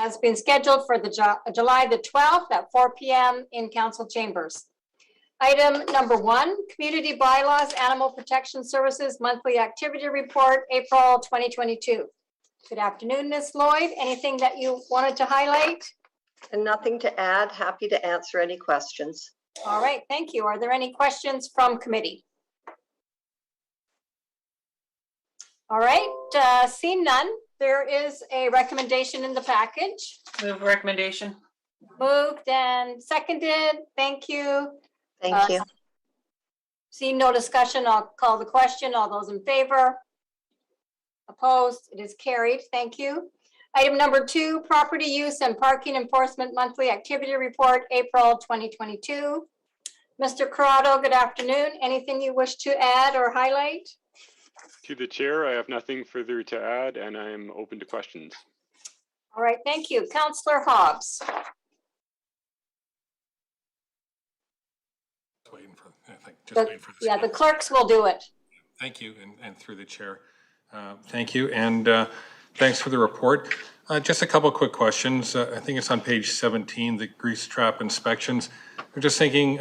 has been scheduled for the July the 12th at 4 p.m. in council chambers. Item number 1, Community Bylaws, Animal Protection Services Monthly Activity Report, April 2022. Good afternoon, Ms. Lloyd. Anything that you wanted to highlight? And nothing to add. Happy to answer any questions. All right, thank you. Are there any questions from committee? All right, seeing none, there is a recommendation in the package. Move recommendation. Moved and seconded. Thank you. Thank you. Seeing no discussion, I'll call the question. All those in favor? Opposed? It is carried. Thank you. Item number 2, Property Use and Parking Enforcement Monthly Activity Report, April 2022. Mr. Corrado, good afternoon. Anything you wish to add or highlight? To the chair, I have nothing further to add, and I am open to questions. All right, thank you. Councillor Hobbs. The clerks will do it. Thank you, and through the chair. Thank you, and thanks for the report. Just a couple of quick questions. I think it's on page 17, the grease trap inspections. I'm just thinking,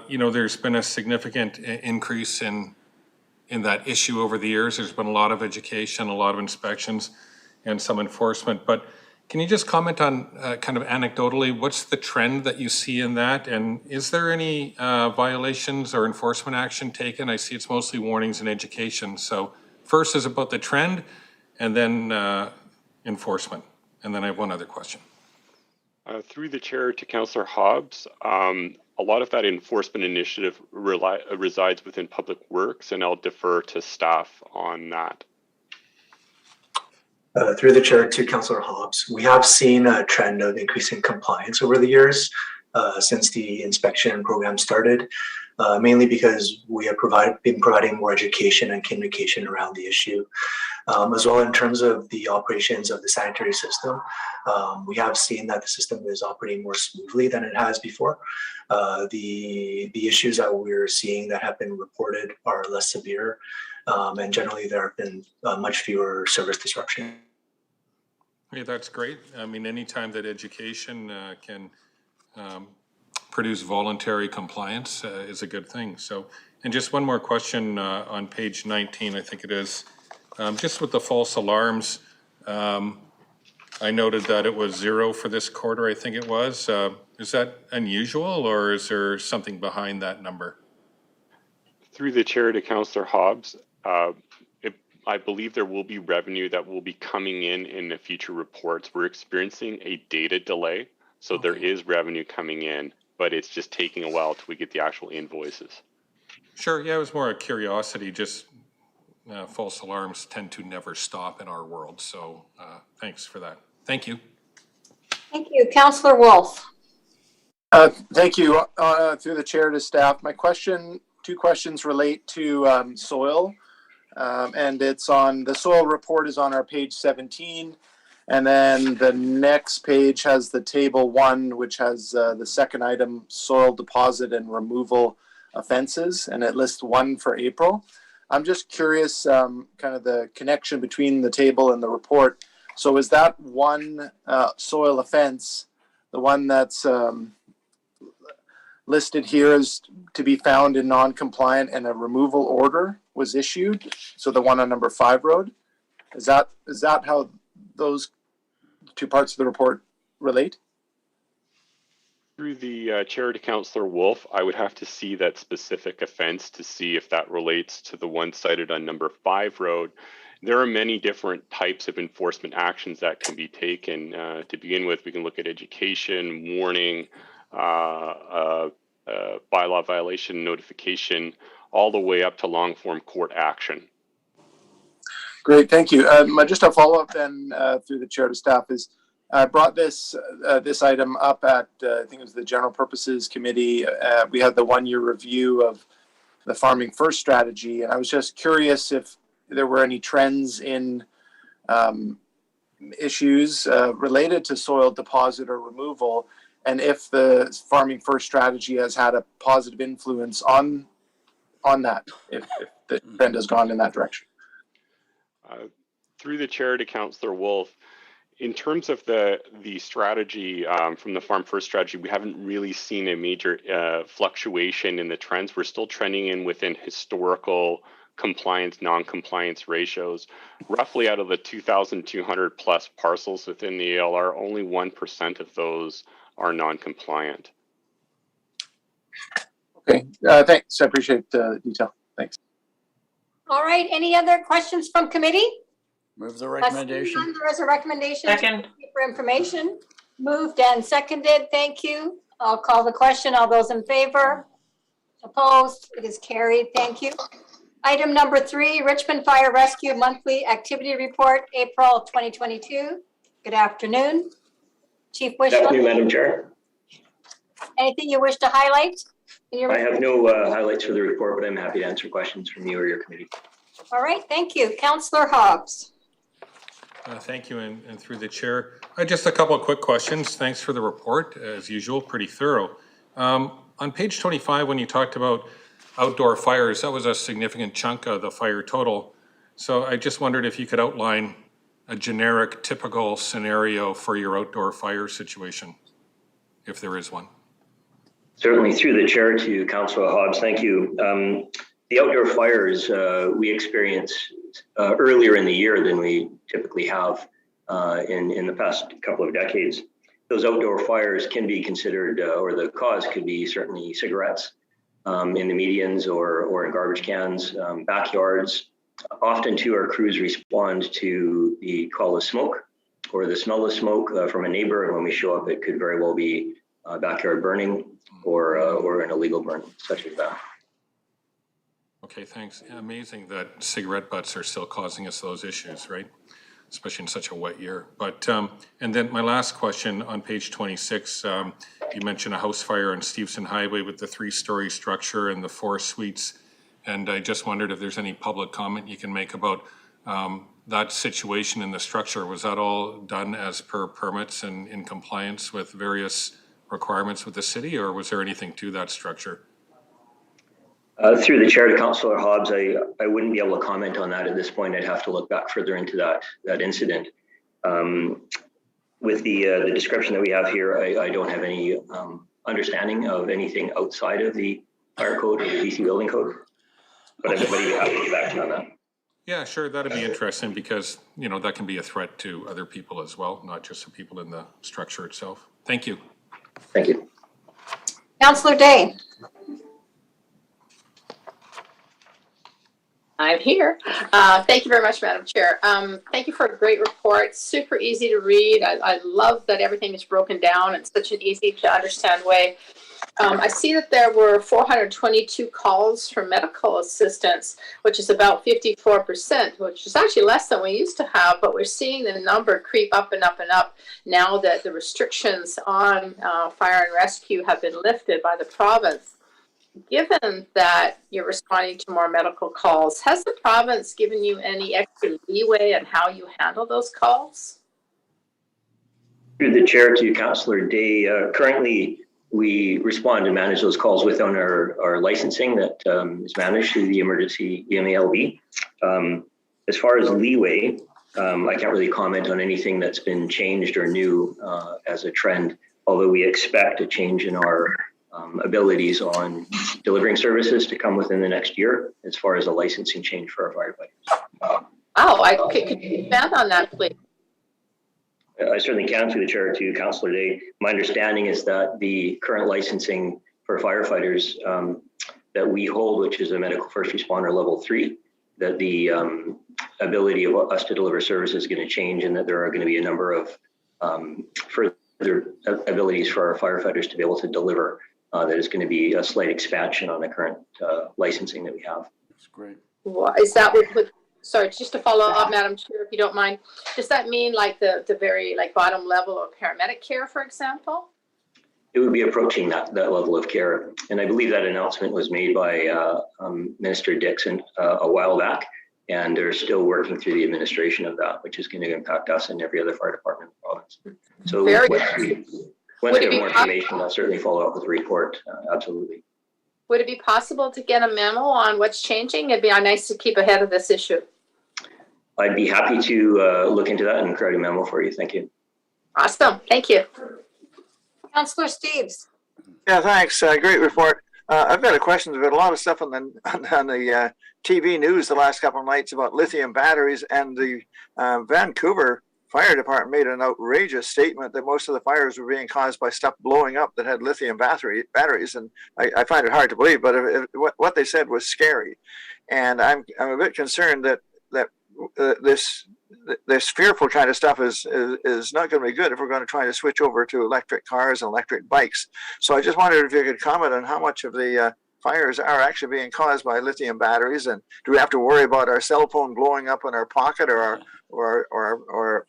you know, there's been a significant increase in that issue over the years. There's been a lot of education, a lot of inspections, and some enforcement. But can you just comment on kind of anecdotally, what's the trend that you see in that? And is there any violations or enforcement action taken? I see it's mostly warnings and education. So first is about the trend, and then enforcement. And then I have one other question. Through the chair to Councillor Hobbs, a lot of that enforcement initiative resides within Public Works, and I'll defer to staff on that. Through the chair to Councillor Hobbs, we have seen a trend of increasing compliance over the years since the inspection program started, mainly because we have been providing more education and communication around the issue. As well, in terms of the operations of the sanitary system, we have seen that the system is operating more smoothly than it has before. The issues that we're seeing that have been reported are less severe, and generally there have been much fewer service disruptions. Yeah, that's great. I mean, anytime that education can produce voluntary compliance is a good thing. So, and just one more question on page 19, I think it is. Just with the false alarms, I noted that it was 0 for this quarter, I think it was. Is that unusual, or is there something behind that number? Through the chair to Councillor Hobbs, I believe there will be revenue that will be coming in the future reports. We're experiencing a data delay, so there is revenue coming in, but it's just taking a while till we get the actual invoices. Sure, yeah, it was more a curiosity, just false alarms tend to never stop in our world. So thanks for that. Thank you. Thank you. Councillor Wolf. Thank you. Through the chair to staff, my two questions relate to soil, and it's on the soil report is on our page 17, and then the next page has the table 1, which has the second item, soil deposit and removal offenses, and it lists 1 for April. I'm just curious, kind of the connection between the table and the report. So is that one soil offense, the one that's listed here as to be found in non-compliant and a removal order was issued? So the one on number 5 road, is that how those two parts of the report relate? Through the chair to Councillor Wolf, I would have to see that specific offense to see if that relates to the one cited on number 5 road. There are many different types of enforcement actions that can be taken. To begin with, we can look at education, warning, bylaw violation notification, all the way up to long form court action. Great, thank you. Just a follow up then through the chair to staff is, I brought this item up at, I think it was the General Purposes Committee. We had the 1-year review of the Farming First strategy, and I was just curious if there were any trends in issues related to soil deposit or removal, and if the Farming First strategy has had a positive influence on that, if the trend has gone in that direction. Through the chair to Councillor Wolf, in terms of the strategy from the Farm First strategy, we haven't really seen a major fluctuation in the trends. We're still trending in within historical compliance, non-compliance ratios. Roughly out of the 2,200 plus parcels within the ALR, only 1% of those are non-compliant. Okay, thanks. I appreciate the detail. Thanks. All right, any other questions from committee? Move the Seeing recommendation. none, there is a recommendation. Second. For information. Moved and seconded. Thank you. I'll call the question. All those in favor? Opposed? It is carried. Thank you. Item number 3, Richmond Fire Rescue Monthly Activity Report, April 2022. Good afternoon. Chief Good afternoon, Wishler, Madam Chair. anything you wish to highlight? in your I have no highlights for the report, but I'm happy to answer questions from you or your committee. All right, thank you. Councillor Hobbs. Thank you, and through the chair. Just a couple of quick questions. Thanks for the report, as usual, pretty thorough. On page 25, when you talked about outdoor fires, that was a significant chunk of the fire total. So I just wondered if you could outline a generic, typical scenario for your outdoor fire situation, if there is one. Certainly, through the chair to Councillor Hobbs, thank you. The outdoor fires we experience earlier in the year than we typically have in the past couple of decades. Those outdoor fires can be considered, or the cause could be certainly cigarettes in the medians or in garbage cans, backyards. Often too, our crews respond to the call of smoke or the smell of smoke from a neighbor, and when we show up, it could very well be backyard burning or an illegal burn such as that. Okay, thanks. Amazing that cigarette butts are still causing us those issues, right? Especially in such a wet year. But, and then my last question on page 26, you mentioned a house fire on Stevenson Highway with the 3-story structure and the 4 suites. And I just wondered if there's any public comment you can make about that situation in the structure. Was that all done as per permits and in compliance with various requirements with the city, or was there anything to that structure? Through the chair to Councillor Hobbs, I wouldn't be able to comment on that at this point. I'd have to look back further into that incident. With the description that we have here, I don't have any understanding of anything outside of the fire code or the BC building code, but everybody would have to get back to you on that. Yeah, sure. That'd be interesting because, you know, that can be a threat to other people as well, not just the people in the structure itself. Thank you. Thank you. Councillor Day. I'm here. Thank you very much, Madam Chair. Thank you for a great report. Super easy to read. I love that everything is broken down in such an easy to understand way. I see that there were 422 calls for medical assistance, which is about 54%, which is actually less than we used to have, but we're seeing the number creep up and up and up now that the restrictions on fire and rescue have been lifted by the province. Given that you're responding to more medical calls, has the province given you any extra leeway on how you handle those calls? Through the chair to Councillor Day, currently we respond and manage those calls within our licensing that is managed through the emergency EMALB. As far as leeway, I can't really comment on anything that's been changed or new as a trend, although we expect a change in our abilities on delivering services to come within the next year as far as a licensing change for our firefighters. Oh, could you expand on that, please? I certainly can through the chair to Councillor Day. My understanding is that the current licensing for firefighters that we hold, which is a medical first responder level 3, that the ability of us to deliver services is going to change, and that there are going to be a number of further abilities for our firefighters to be able to deliver. That is going to be a slight expansion on the current licensing that we have. That's great. Is that what, sorry, just to follow up, Madam Chair, if you don't mind, does that mean like the very like bottom level of paramedic care, for example? It would be approaching that level of care. And I believe that announcement was made by Minister Dixon a while back, and they're still working through the administration of that, which is going to impact us and every other fire department in the province. So once we have more information, I'll certainly follow up with a report, absolutely. Would it be possible to get a memo on what's changing? It'd be nice to keep ahead of this issue. I'd be happy to look into that and create a memo for you. Thank you. Awesome. Thank you. Councillor Steves. Yeah, thanks. Great report. I've got a question. There's been a lot of stuff on the TV news the last couple of nights about lithium batteries, and the Vancouver Fire Department made an outrageous statement that most of the fires were being caused by stuff blowing up that had lithium batteries, and I find it hard to believe. But what they said was scary, and I'm a bit concerned that this fearful kind of stuff is not going to be good if we're going to try to switch over to electric cars and electric bikes. So I just wondered if you could comment on how much of the fires are actually being caused by lithium batteries, and do we have to worry about our cell phone blowing up in our pocket, or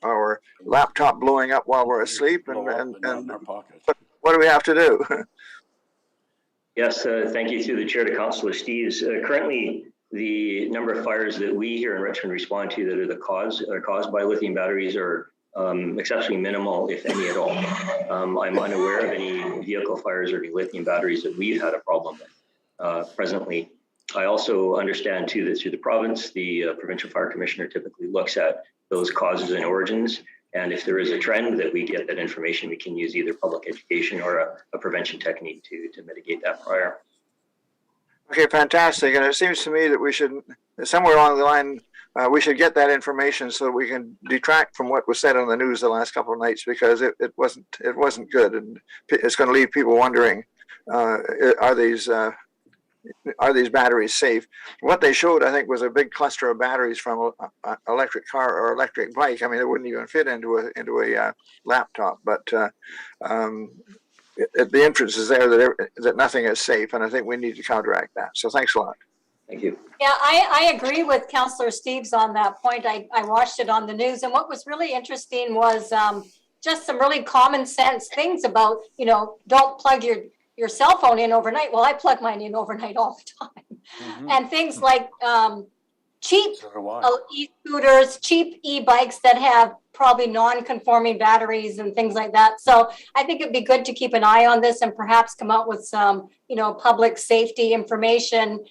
our laptop blowing up while we're asleep, and what do we have to do? Yes, thank you through the chair to Councillor Steves. Currently, the number of fires that we here in Richmond respond to that are caused by lithium batteries are exceptionally minimal, if any at all. I'm unaware of any vehicle fires or any lithium batteries that we've had a problem with presently. I also understand too that through the province, the provincial fire commissioner typically looks at those causes and origins. And if there is a trend that we get that information, we can use either public education or a prevention technique to mitigate that prior. Okay, fantastic. And it seems to me that we should, somewhere along the line, we should get that information so that we can detract from what was said on the news the last couple of nights, because it wasn't good, and it's going to leave people wondering, are these batteries safe? What they showed, I think, was a big cluster of batteries from an electric car or electric bike. I mean, it wouldn't even fit into a laptop, but the inference is there that nothing is safe, and I think we need to counteract that. So thanks a lot. Thank you. Yeah, I agree with Councillor Steves on that point. I watched it on the news, and what was really interesting was just some really common sense things about, don't plug your cell phone in overnight. Well, I plug mine in overnight all the time. And things like cheap e-scooters, cheap e-bikes that have probably non-conforming batteries and things like that. So I think it'd be good to keep an eye on this and perhaps come out with some, public safety information,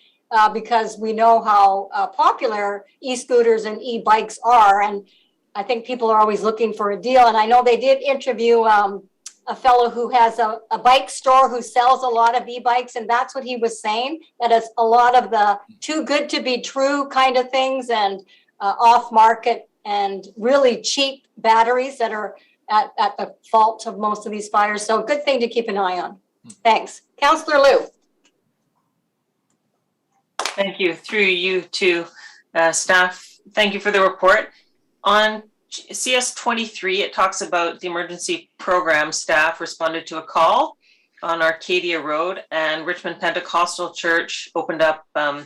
because we know how popular e-scooters and e-bikes are. And I think people are always looking for a deal. And I know they did interview a fellow who has a bike store who sells a lot of e-bikes, and that's what he was saying, that it's a lot of the too good to be true kind of things, and off market and really cheap batteries that are at the fault of most of these fires. So good thing to keep an eye on. Thanks. Councillor Liu. Thank you. Through you to staff, thank you for the report. On CS23, it talks about the emergency program staff responded to a call on Arcadia Road, and Richmond Pentecostal Church opened up a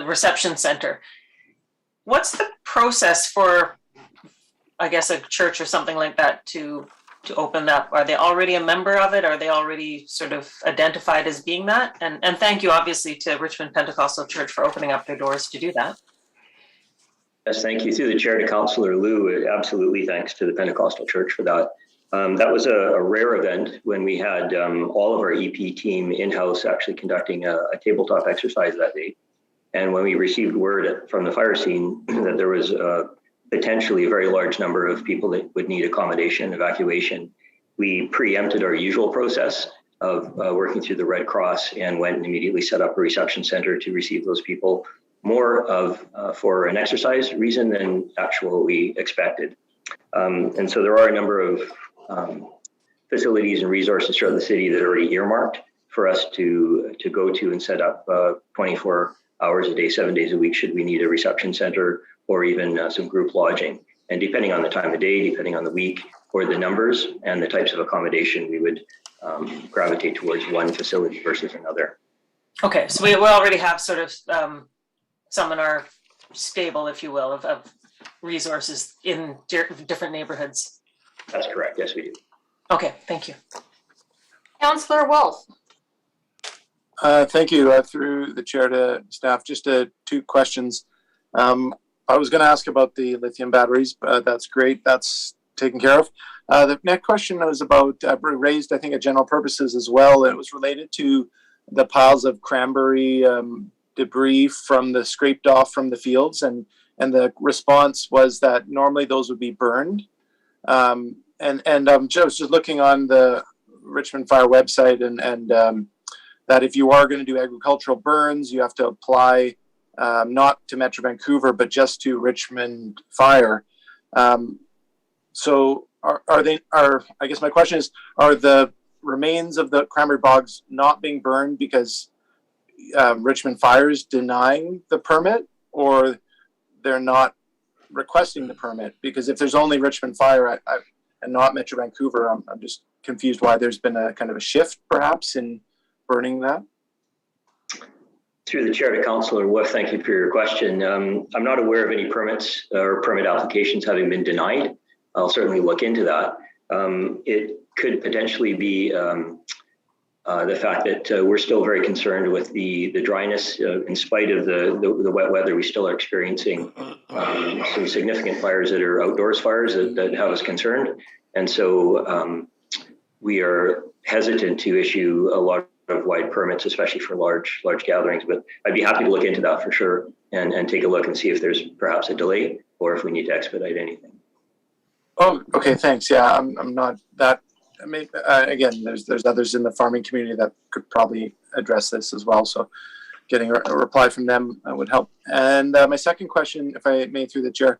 reception center. What's the process for, I guess, a church or something like that to open up? Are they already a member of it? Are they already sort of identified as being that? And thank you, obviously, to Richmond Pentecostal Church for opening up their doors to do that. Yes, thank you through the chair to Councillor Liu. Absolutely, thanks to the Pentecostal Church for that. That was a rare event when we had all of our EP team in-house actually conducting a tabletop exercise that day. And when we received word from the fire scene that there was potentially a very large number of people that would need accommodation, evacuation, we preempted our usual process of working through the Red Cross and went and immediately set up a reception center to receive those people, more of for an exercise reason than actual what we expected. And so there are a number of facilities and resources throughout the city that are already earmarked for us to go to and set up 24 hours a day, 7 days a week, should we need a reception center or even some group lodging. And depending on the time of day, depending on the week, or the numbers and the types of accommodation, we would gravitate towards one facility versus another. Okay, so we already have sort of some in our stable, if you will, of resources in different neighborhoods. That's correct. Yes, we do. Okay, thank you. Councillor Wolf. Thank you. Through the chair to staff, just two questions. I was going to ask about the lithium batteries, but that's great. That's taken care of. The next question was about, raised, I think, at general purposes as well. It was related to the piles of cranberry debris from the scraped off from the fields, and and the response was that normally those would be burned. And I was just looking on the Richmond Fire website, and that if you are going to do agricultural burns, you have to apply not to Metro Vancouver, but just to Richmond Fire. So I guess my question is, are the remains of the cranberry bogs not being burned because Richmond Fire is denying the permit, or they're not requesting the permit? Because if there's only Richmond Fire and not Metro Vancouver, I'm just confused why there's been a kind of a shift perhaps in burning that. Through the chair to Councillor Wolf, thank you for your question. I'm not aware of any permits or permit applications having been denied. I'll certainly look into that. It could potentially be the fact that we're still very concerned with the dryness. In spite of the wet weather, we still are experiencing some significant fires that are outdoors fires that have us concerned. And so we are hesitant to issue a lot of wide permits, especially for large gatherings. But I'd be happy to look into that for sure and take a look and see if there's perhaps a delay or if we need to expedite anything. Oh, okay, thanks. Yeah, I'm not that. I mean, again, there's others in the farming community that could probably address this as well. So getting a reply from them would help. And my second question, if I may, through the chair,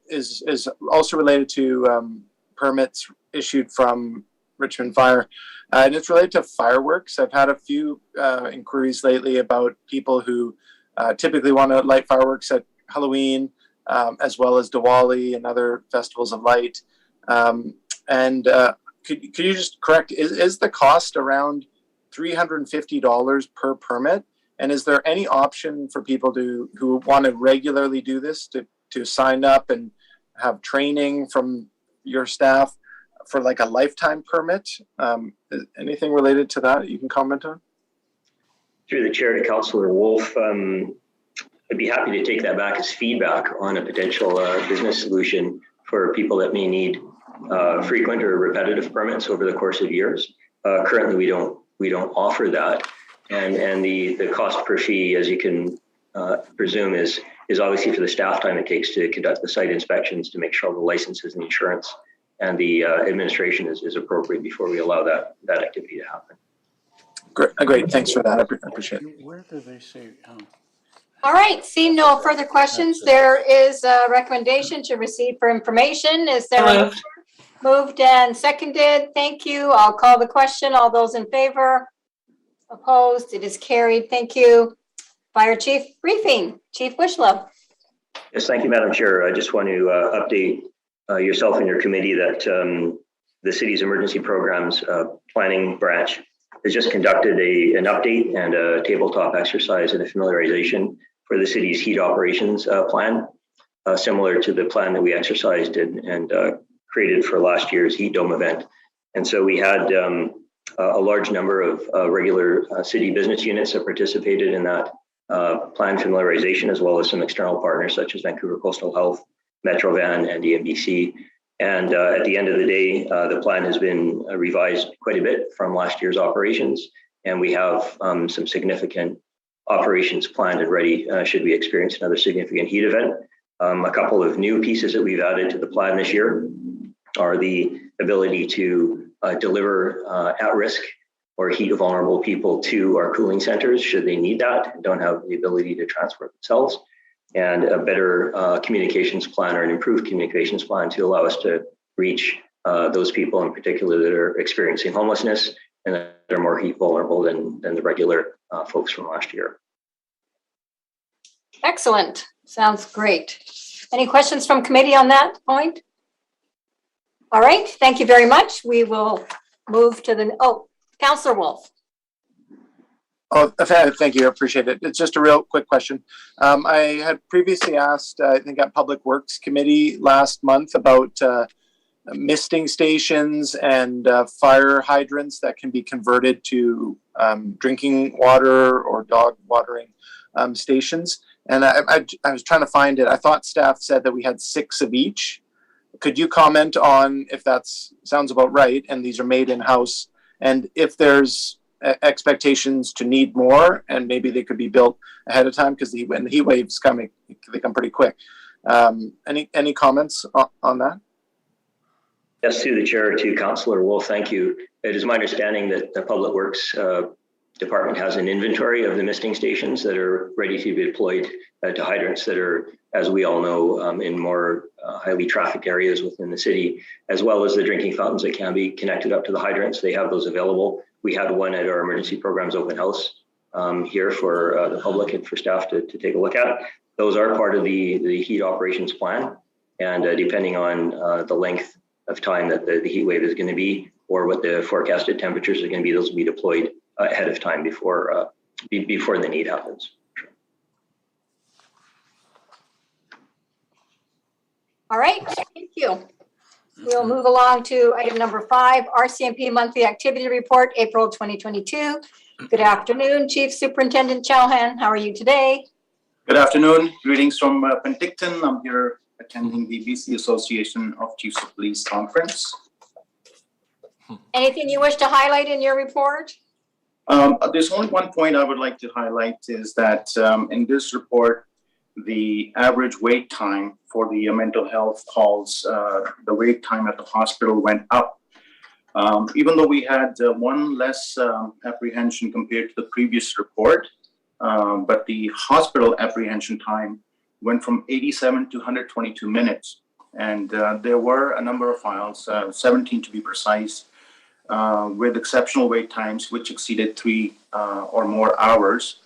is also related to permits issued from Richmond Fire. And it's related to fireworks. I've had a few inquiries lately about people who typically want to light fireworks at Halloween, as well as Diwali and other festivals of light. Could you just correct, is the cost around $350 per permit? And is there any option for people who want to regularly do this to sign up and have training from your staff for like a lifetime permit? Anything related to that you can comment on? Through the chair to Councillor Wolf, I'd be happy to take that back as feedback on a potential business solution for people that may need frequent or repetitive permits over the course of years. Currently, we don't offer that, and the cost per fee, as you can presume, is obviously for the staff time it takes to conduct the site inspections to make sure the licenses and insurance and the administration is appropriate before we allow that activity to happen. Great. Thanks for that. I appreciate it. Where do they say? All right, seeing no further questions, there is a recommendation to receive for information. Is there a motion? Moved and seconded. Thank you. I'll call the question. All those in favor? Opposed? It is carried. Thank you. Fire Chief briefing. Chief Wishlow. Yes, thank you, Madam Chair. I just want to update yourself and your committee that the city's emergency programs planning branch has just conducted an update and a tabletop exercise and a familiarization for the city's heat operations plan, similar to the plan that we exercised and created for last year's Heat Dome event. And so we had a large number of regular city business units that participated in that plan familiarization, as well as some external partners such as Vancouver Coastal Health, Metrovan, and EMBC. And at the end of the day, the plan has been revised quite a bit from last year's operations. And we have some significant operations planned and ready should we experience another significant heat event. A couple of new pieces that we've added to the plan this year are the ability to deliver at-risk or heat-vulnerable people to our cooling centers should they need that and don't have the ability to transport themselves, and a better communications plan or an improved communications plan to allow us to reach those people in particular that are experiencing homelessness and that are more heat vulnerable than the regular folks from last year. Excellent. Sounds great. Any questions from committee on that point? All right. Thank you very much. We will move to Councillor Wolf. Oh, thank you. I appreciate it. It's just a real quick question. I had previously asked, I think at Public Works Committee last month about misting stations and fire hydrants that can be converted to drinking water or dog watering stations. And I was trying to find it. I thought staff said that we had 6 of each. Could you comment on if that sounds about right and these are made in-house, and if there's expectations to need more, and maybe they could be built ahead of time because when the heat waves come, they come pretty quick. Any comments on that? Yes, through the chair to Councillor Wolf, thank you. It is my understanding that the Public Works Department has an inventory of the misting stations that are ready to be deployed to hydrants that are, as we all know, in more highly trafficked areas within the city, as well as the drinking fountains that can be connected up to the hydrants. They have those available. We had one at our emergency programs open house here for the public and for staff to take a look at. Those are part of the heat operations plan. And depending on the length of time that the heat wave is going to be, or what the forecasted temperatures are going to be, those will be deployed ahead of time before the need happens. All right, thank you. We'll move along to item number 5, RCMP Monthly Activity Report, April 2022. Good afternoon, Chief Superintendent Chauhan. How are you today? Good afternoon. Greetings from Penticton. I'm here attending the BC Association of Chiefs of Police conference. Anything you wish to highlight in your report? There's only one point I would like to highlight is that in this report, the average wait time for the mental health calls, the wait time at the hospital went up. Even though we had one less apprehension compared to the previous report, but the hospital apprehension time went from 87 to 122 minutes. And there were a number of files, 17 to be precise, with exceptional wait times, which exceeded 3 or more hours.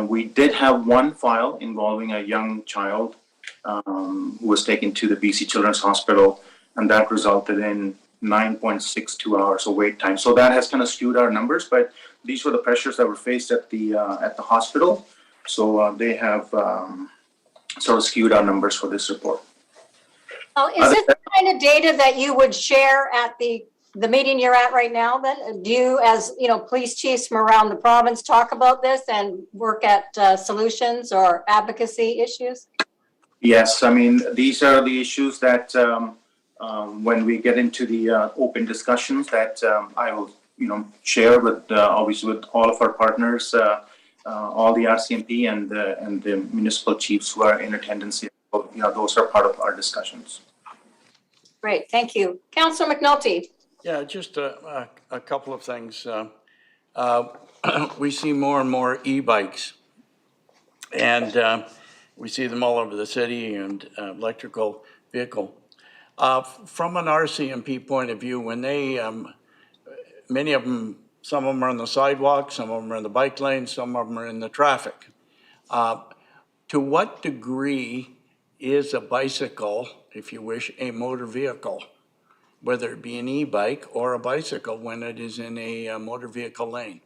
We did have one file involving a young child who was taken to the BC Children's Hospital, and that resulted in 9.62 hours of wait time. So that has kind of skewed our numbers, but these were the pressures that were faced at the hospital. So they have sort of skewed our numbers for this report. Is this the kind of data that you would share at the meeting you're at right now then? Do you, as police chiefs from around the province, talk about this and work at solutions or advocacy issues? Yes, I mean, these are the issues that when we get into the open discussions that I will, share with obviously with all of our partners, all the RCMP and the municipal chiefs who are in attendance. Those are part of our discussions. Great, thank you. Councillor McNulty. Yeah, just a couple of things. We see more and more e-bikes, and we see them all over the city, and electrical vehicle. From an RCMP point of view, when they, many of them, some of them are on the sidewalk, some of them are in the bike lane, some of them are in the traffic. To what degree is a bicycle, if you wish, a motor vehicle? Whether it be an e-bike or a bicycle when it is in a motor vehicle lane?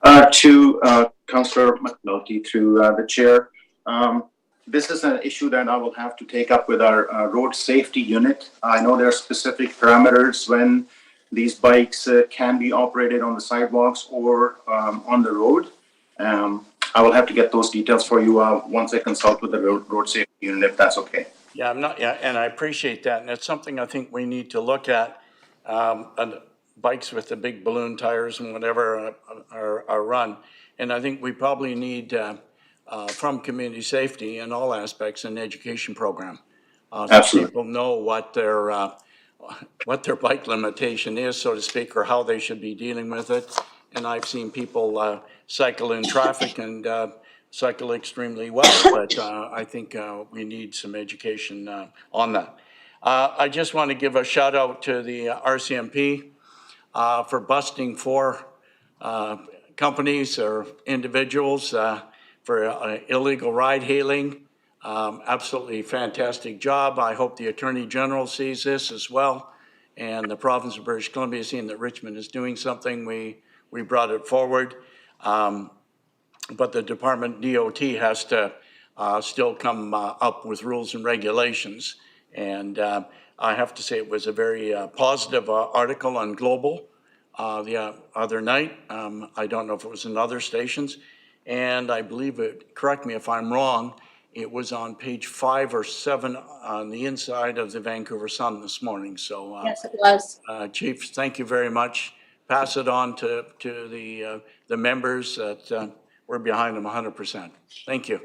To Councillor McNulty, through the chair, this is an issue that I will have to take up with our road safety unit. I know there are specific parameters when these bikes can be operated on the sidewalks or on the road. I will have to get those details for you once I consult with the road safety unit, if that's okay. Yeah, and I appreciate that, and it's something I think we need to look at. Bikes with the big balloon tires and whatever are run, and I think we probably need from community safety in all aspects an education program. So people know what their bike limitation is, so to speak, or how they should be dealing with it. And I've seen people cycle in traffic and cycle extremely well, but I think we need some education on that. I just want to give a shout out to the RCMP for busting 4 companies or individuals for illegal ride hailing. Absolutely fantastic job. I hope the Attorney General sees this as well, and the province of British Columbia, seeing that Richmond is doing something, we brought it forward. But the department DOT has to still come up with rules and regulations. And I have to say it was a very positive article on Global the other night. I don't know if it was in other stations. And I believe it, correct me if I'm wrong, it was on page 5 or 7 on the inside of the Vancouver Sun this morning. So Yes, it was. Chief, thank you very much pass it on to the members that we're behind them 100%. Thank you.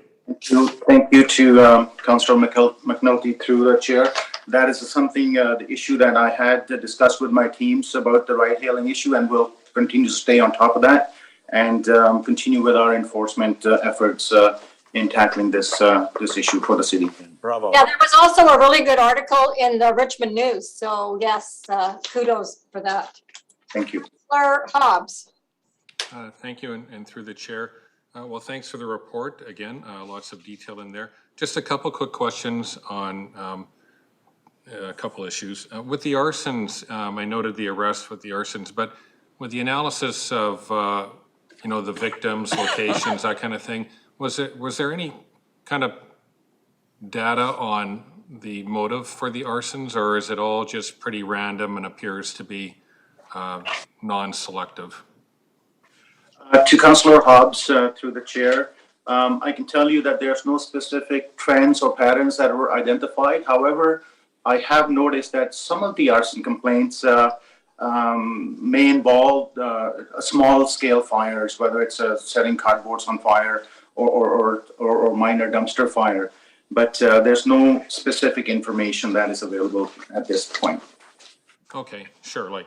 Thank you to Councillor McNulty through the chair. That is something, the issue that I had discussed with my teams about the ride-hailing issue, and we'll continue to stay on top of that and continue with our enforcement efforts in tackling this issue for the city. Bravo. Yeah, there was also a really good article in the Richmond News. So yes, kudos for that. Thank you. Councillor Hobbs. Thank you, and through the chair. Well, thanks for the report. Again, lots of detail in there. Just a couple quick questions on a couple issues. With the arsons, I noted the arrest with the arsons, but with the analysis of, the victims, locations, that kind of thing, was there any kind of data on the motive for the arsons, or is it all just pretty random and appears to be non-selective? To Councillor Hobbs, through the chair, I can tell you that there's no specific trends or patterns that were identified. However, I have noticed that some of the arson complaints may involve small-scale fires, whether it's setting cardboards on fire or minor dumpster fire. But there's no specific information that is available at this point. Okay, sure,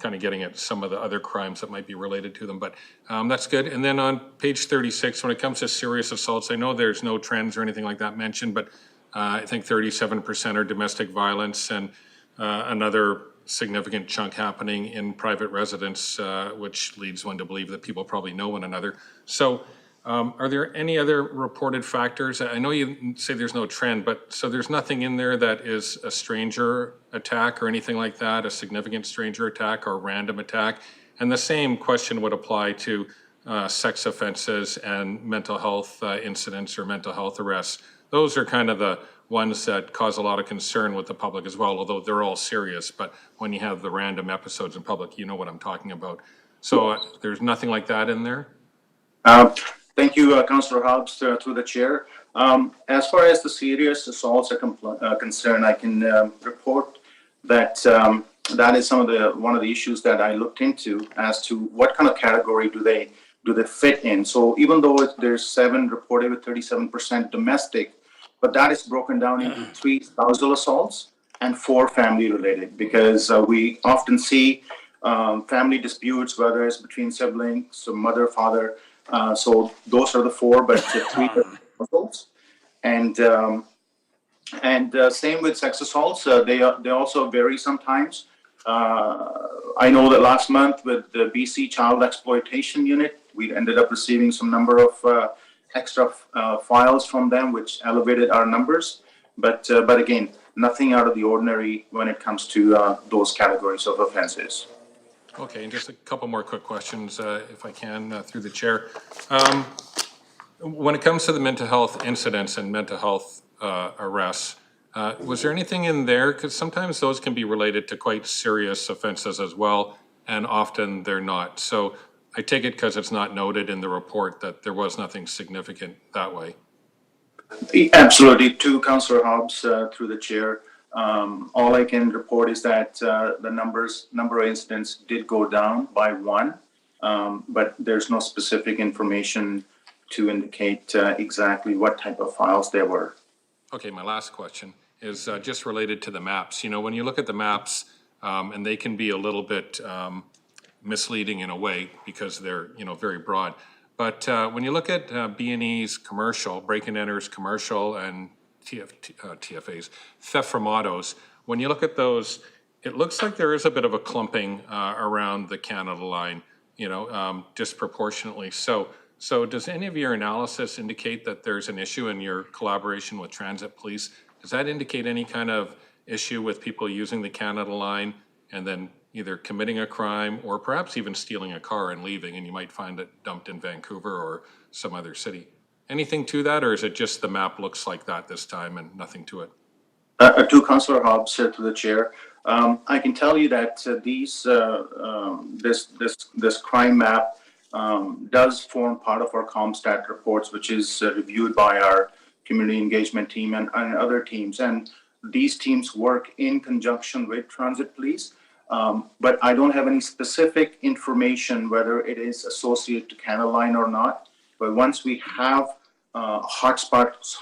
kind of getting at some of the other crimes that might be related to them, but that's good. And then on page 36, when it comes to serious assaults, I know there's no trends or anything like that mentioned, but I think 37% are domestic violence, and another significant chunk happening in private residence, which leads one to believe that people probably know one another. So are there any other reported factors? I know you say there's no trend, but so there's nothing in there that is a stranger attack or anything like that, a significant stranger attack or random attack? And the same question would apply to sex offenses and mental health incidents or mental health arrests. Those are kind of the ones that cause a lot of concern with the public as well, although they're all serious. But when you have the random episodes in public, you know what I'm talking about. So there's nothing like that in there? Thank you, Councillor Hobbs, through the chair. As far as the serious assaults are concerned, I can report that that is one of the issues that I looked into as to what kind of category do they fit in. So even though there's 7 reported with 37% domestic, but that is broken down into 3 spousal assaults and 4 family related, because we often see family disputes, whether it's between siblings, so mother, father. So those are the 4, but 3 assaults. And same with sex assaults. They also vary sometimes. I know that last month with the BC Child Exploitation Unit, we ended up receiving some number of extra files from them, which elevated our numbers. But again, nothing out of the ordinary when it comes to those categories of offenses. Okay, and just a couple more quick questions, if I can, through the chair. When it comes to the mental health incidents and mental health arrests, was there anything in there? Because sometimes those can be related to quite serious offenses as well, and often they're not. So I take it because it's not noted in the report that there was nothing significant that way. Absolutely. To Councillor Hobbs, through the chair, all I can report is that the number of incidents did go down by 1, but there's no specific information to indicate exactly what type of files there were. Okay, my last question is just related to the maps. You know, when you look at the maps, and they can be a little bit misleading in a way because they're, very broad. But when you look at B&E's commercial, break-and-enters commercial, and TFAs, theft from autos, when you look at those, it looks like there is a bit of a clumping around the Canada line, disproportionately. So does any of your analysis indicate that there's an issue in your collaboration with transit police? Does that indicate any kind of issue with people using the Canada line and then either committing a crime or perhaps even stealing a car and leaving, and you might find it dumped in Vancouver or some other city? Anything to that, or is it just the map looks like that this time and nothing to it? To Councillor Hobbs, to the chair, I can tell you that this crime map does form part of our ComStat reports, which is reviewed by our community engagement team and other teams. And these teams work in conjunction with transit police. But I don't have any specific information whether it is associated to Canada Line or not. But once we have hotspots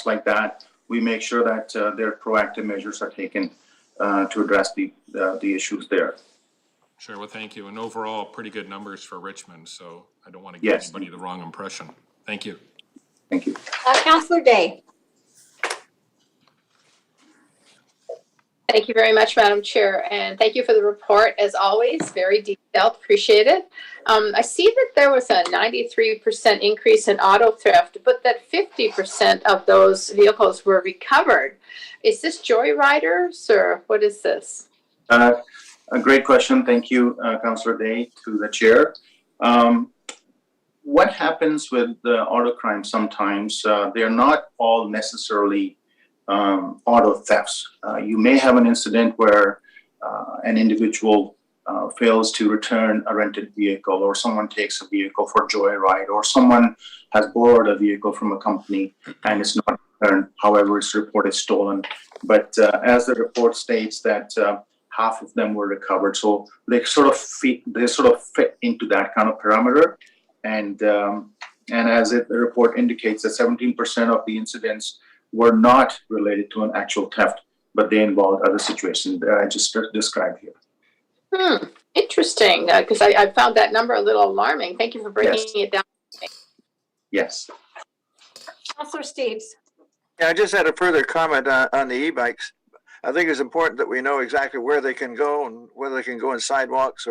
like that, we make sure that their proactive measures are taken to address the issues there. Sure, well, thank you. And overall, pretty good numbers for Richmond, so I don't want to give anybody the wrong impression. Thank you. Thank you. Councillor Day. Thank you very much, Madam Chair, and thank you for the report, as always, very detailed, appreciate it. I see that there was a 93% increase in auto theft, but that 50% of those vehicles were recovered. Is this joyriders, or what is this? A great question. Thank you, Councillor Day, to the chair. What happens with the auto crime sometimes, they're not all necessarily auto thefts. You may have an incident where an individual fails to return a rented vehicle, or someone takes a vehicle for joyride, or someone has borrowed a vehicle from a company and it's not returned. However, it's reported stolen. But as the report states that half of them were recovered, so they sort of fit into that kind of parameter. And as the report indicates, that 17% of the incidents were not related to an actual theft, but they involved other situations that I just described here. Interesting, because I found that number a little alarming. Thank you for breaking it down. Yes. Councillor Steves. Yeah, I just had a further comment on the e-bikes. I think it's important that we know exactly where they can go and whether they can go in sidewalks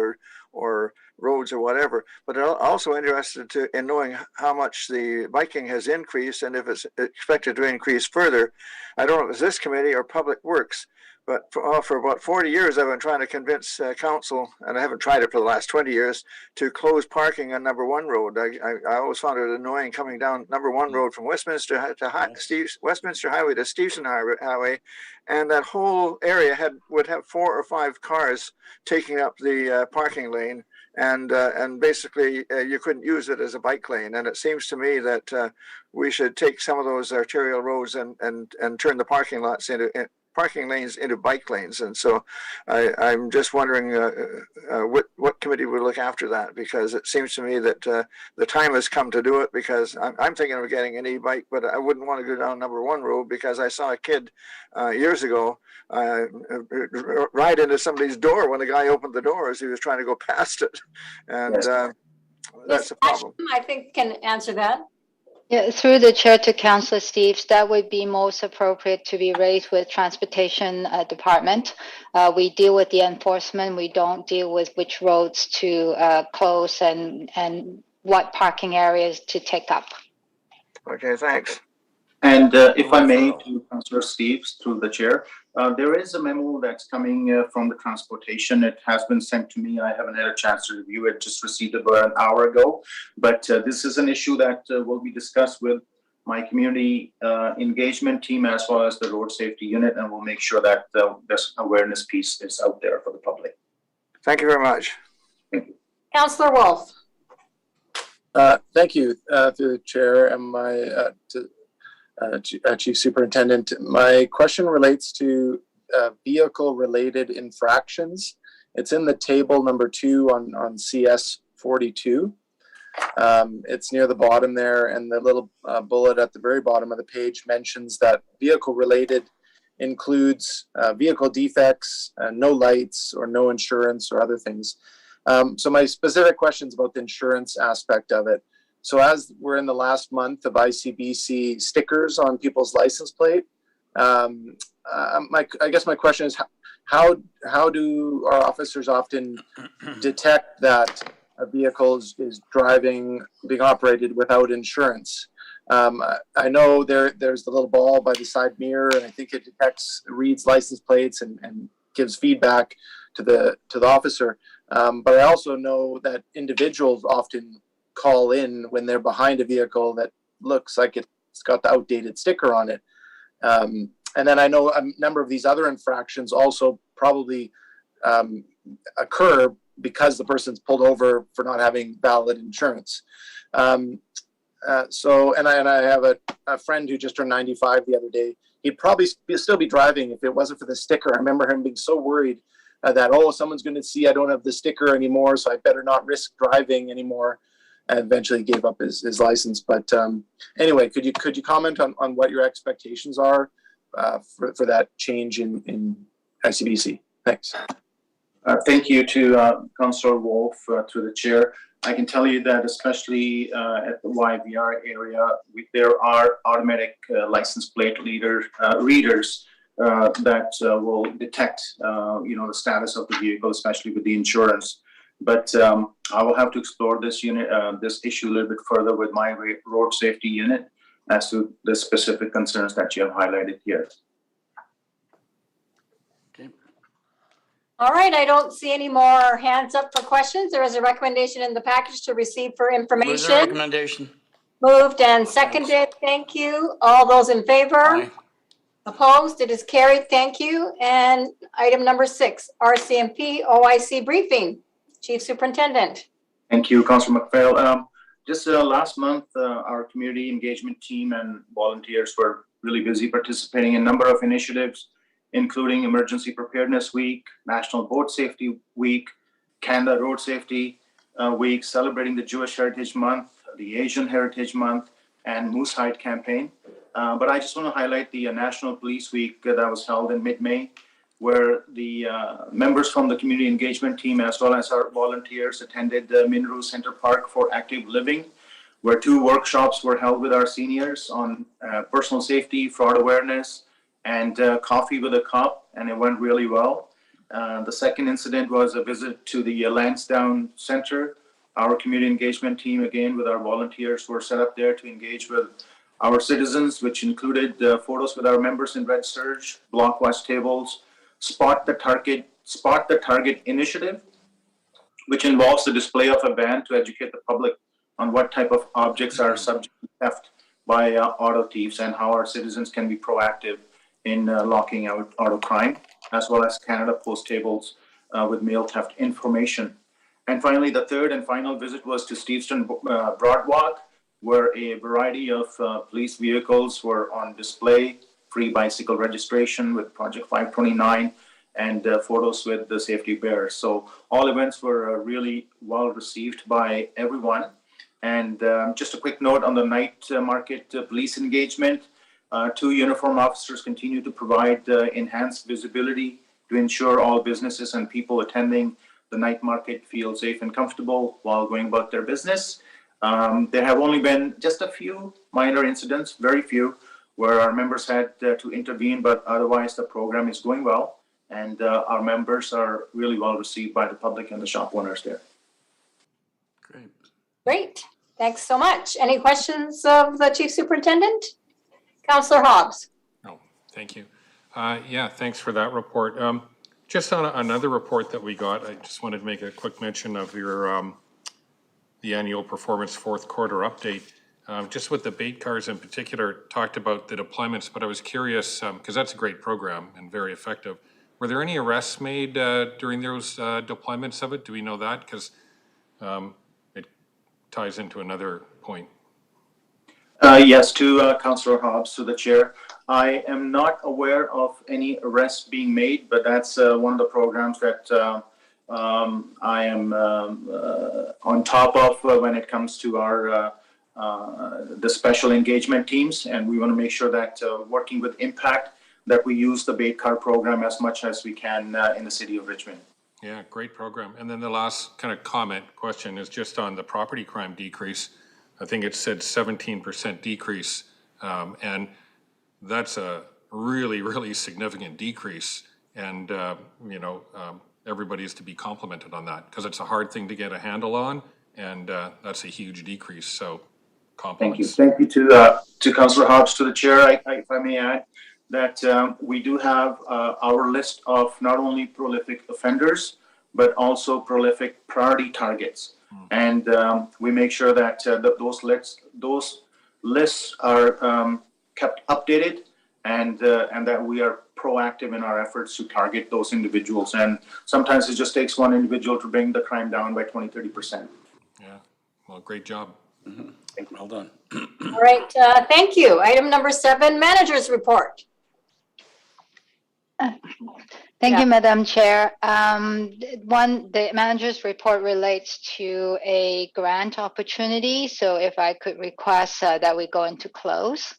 or roads or whatever. But I'm also interested in knowing how much the biking has increased and if it's expected to increase further. I don't know if it's this committee or Public Works, but for about 40 years, I've been trying to convince council, and I haven't tried it for the last 20 years, to close parking on Number 1 Road. I always found it annoying coming down Number 1 Road from Westminster Westminster Highway to Stevenson Highway, and that whole area would have 4 or 5 cars taking up the parking lane, and basically you couldn't use it as a bike lane. And it seems to me that we should take some of those arterial roads and turn the parking lanes into bike lanes. And so I'm just wondering what committee would look after that, because it seems to me that the time has come to do it, because I'm thinking of getting an e-bike, but I wouldn't want to go down Number 1 Road because I saw a kid years ago ride into somebody's door when the guy opened the door as he was trying to go past it. And that's a problem. I think can answer that. Yeah, through the chair to Councillor Steves, that would be most appropriate to be raised with Transportation Department. We deal with the enforcement. We don't deal with which roads to close and what parking areas to take up. Okay, thanks. And if I may, to Councillor Steves, through the chair, there is a memo that's coming from the transportation. It has been sent to me. I haven't had a chance to review it, just received it about an hour ago. But this is an issue that will be discussed with my community engagement team as well as the road safety unit, and we'll make sure that this awareness piece is out there for the public. Thank you very much. Thank you. Councillor Wolf. Thank you, through the chair and my Chief Superintendent. My question relates to vehicle-related infractions. It's in the table number 2 on CS 42. It's near the bottom there, and the little bullet at the very bottom of the page mentions that vehicle-related includes vehicle defects, no lights, or no insurance, or other things. So my specific question is about the insurance aspect of it. So as we're in the last month of ICBC stickers on people's license plate, I guess my question is, how do our officers often detect that a vehicle is being operated without insurance? I know there's the little ball by the side mirror, and I think it reads license plates and gives feedback to the officer. But I also know that individuals often call in when they're behind a vehicle that looks like it's got the outdated sticker on it. And then I know a number of these other infractions also probably occur because the person's pulled over for not having valid insurance. And I have a friend who just turned 95 the other day. He'd probably still be driving if it wasn't for the sticker. I remember him being so worried that, oh, someone's going to see I don't have the sticker anymore, so I better not risk driving anymore. And eventually gave up his license. But anyway, could you comment on what your expectations are for that change in ICBC? Thanks. Thank you to Councillor Wolf, through the chair. I can tell you that especially at the YVR area, there are automatic license plate readers that will detect, the status of the vehicle, especially with the insurance. But I will have to explore this issue a little bit further with my road safety unit as to the specific concerns that you have highlighted here. All right, I don't see any more hands up for questions. There is a recommendation in the package to receive for Move the information. recommendation. Moved and seconded. Thank you. All those in favor? Aye. Opposed? It is carried. Thank you. And item number 6, RCMP OIC briefing. Chief Superintendent. Thank you, Councillor McPhail. Just last month, our community engagement team and volunteers were really busy participating in a number of initiatives, including Emergency Preparedness Week, National Boat Safety Week, Canada Road Safety Week, celebrating the Jewish Heritage Month, the Asian Heritage Month, and Moose Hide campaign. But I just want to highlight the National Police Week that was held in mid-May, where the members from the community engagement team, as well as our volunteers, attended the Minru Center Park for Active Living, where 2 workshops were held with our seniors on personal safety, fraud awareness, and coffee with a cop, and it went really well. The second incident was a visit to the Lansdowne Center. Our community engagement team, again with our volunteers, were set up there to engage with our citizens, which included photos with our members in Red Surge, block watch tables, Spot the Target initiative, which involves the display of a van to educate the public on what type of objects are subject to theft by auto thieves and how our citizens can be proactive in locking out auto crime, as well as Canada Post tables with mail theft information. And finally, the third and final visit was to Steveston Broadwalk, where a variety of police vehicles were on display, free bicycle registration with Project 529, and photos with the safety bears. So all events were really well received by everyone. And just a quick note on the night market police engagement. 2 uniform officers continue to provide enhanced visibility to ensure all businesses and people attending the night market feel safe and comfortable while going about their business. There have only been just a few minor incidents, very few, where our members had to intervene, but otherwise the program is going well, and our members are really well received by the public and the shop owners there. Great. Great. Thanks so much. Any questions of the Chief Superintendent? Councillor Hobbs. No, thank you. Yeah, thanks for that report. Just on another report that we got, I just wanted to make a quick mention of your the annual performance 4th quarter update. Just with the bait cars in particular, talked about the deployments, but I was curious, because that's a great program and very effective. Were there any arrests made during those deployments of it? Do we know that? Because it ties into another point. Yes, to Councillor Hobbs, to the chair. I am not aware of any arrests being made, but that's one of the programs that I am on top of when it comes to our the special engagement teams, and we want to make sure that working with Impact, that we use the bait car program as much as we can in the city of Richmond. Yeah, great program. And then the last kind of question is just on the property crime decrease. I think it said 17% decrease, and that's a really, really significant decrease. And, everybody is to be complimented on that because it's a hard thing to get a handle on, and that's a huge decrease. So compliments. Thank you to Councillor Hobbs, to the chair. If I may add that we do have our list of not only prolific offenders, but also prolific priority targets. And we make sure that those lists are kept updated, and that we are proactive in our efforts to target those individuals. And sometimes it just takes one individual to bring the crime down by 20-30%. Yeah, well, great job. Mm-hmm. Well done. All right, thank you. Item number 7, Manager's Report. Thank Yeah. you, Madam Chair. The manager's report relates to a grant opportunity. So if I could request that we go into close.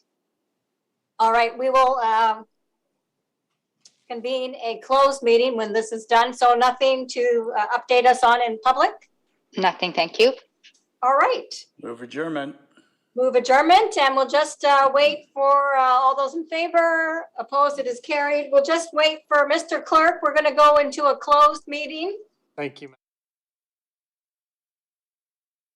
All right, we will convene a closed meeting when this is done. So nothing to update us on in public. Nothing, thank you. All right, Move adjournment. move adjournment, and we'll just wait for all those in favor. Opposed, it is carried. We'll just wait for Mr. Clerk. We're going to go into a closed meeting. Thank you.